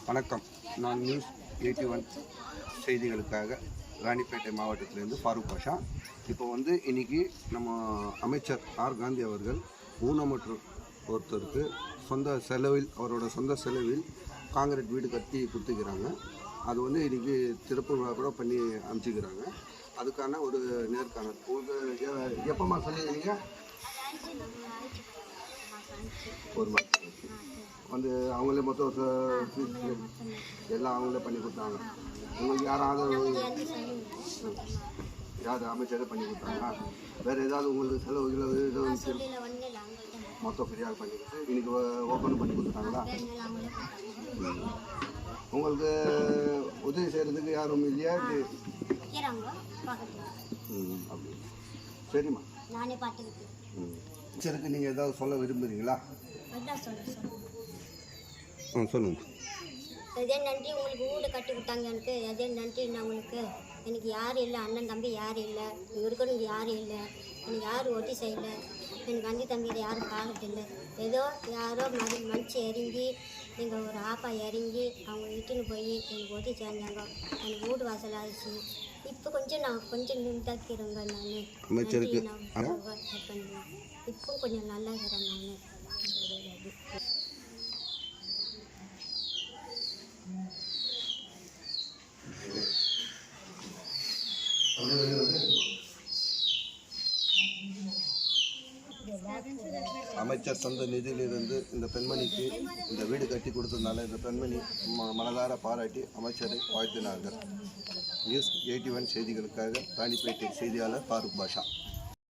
வணக்கம். நான் நியூஸ் 81 செய்திகளுக்காக ராணிப்பேட்டை மாவட்டத்திலேருந்து ஃபாரூக் பாஷா. இப்போ இன்றைக்கி நம்ம அமைச்சர் ஆர் காந்தி அவர்கள் ஊனமுற்ற ஒருத்தருக்கு அவரோட சொந்த செலவில் காங்கிரீட் வீடு கட்டி கொடுத்துக்கிறாங்க. அது இன்றைக்கி திறப்பு விழா கூட பண்ணி அனுப்பிச்சிக்கிறாங்க. அதுக்கான ஒரு நேர்காணல். உங்களுக்கு எப்போம்மா சொன்னீங்க? நீங்கள் ஒரு மாதம் அவங்களே மொத்தம் எல்லாம் அவங்களே பண்ணி கொடுத்தாங்க. உங்களுக்கு யார் அமைச்சரே பண்ணி கொடுத்தாங்க? வேறு ஏதாவது உங்களுக்கு செலவுகள் ஏதாவது மொத்தம் ஃப்ரீயாக பண்ணிக்கிட்டு இன்றைக்கி ஓப்பன் பண்ணி கொடுத்துட்டாங்களா? உங்களுக்கு உதவி செய்கிறதுக்கு யாரும் இல்லையா? அப்படி சரிம்மா. அமைச்சருக்கு நீங்கள் ஏதாவது சொல்ல விரும்புகிறீங்களா? சொல்லுங்க. அதே நன்றி. உங்களுக்கு வீடு கட்டி கொடுத்தாங்க எனக்கு. அதே நன்றி. நான் எனக்கு யாரும் இல்லை, அண்ணன் தம்பி யாரும் இல்லை, இருக்கணும் யாரும் இல்லை, எனக்கு யாரும் ஒட்டி செய்யலை, எனக்கு அண்ணி தம்பியில் யாரும் பார்க்கறதில்லை. ஏதோ யாரோ மனுச்சு இறங்கி எங்கள் ஒரு ஆப்பா இறங்கி அவங்க இட்டுன்னு போய் எனக்கு ஒட்டி செஞ்சாங்க. எனக்கு வீடு வாசல் ஆயிடுச்சு. இப்போ நான் கொஞ்சம் நிமித்தாக்கிறேங்க. நான் அமைச்சருக்கு இப்போ கொஞ்சம் நல்லா இருக்கிறேன். நான் அமைச்சர் சொந்த நிதியிலிருந்து இந்த பெண்மணிக்கு இந்த வீடு கட்டி கொடுத்ததுனால இந்த பெண்மணி மனதார பாராட்டி அமைச்சரை வாழ்த்தினார்கள். நியூஸ் 81 செய்திகளுக்காக ராணிப்பேட்டை செய்தியாளர் ஃபாரூக் பாஷா.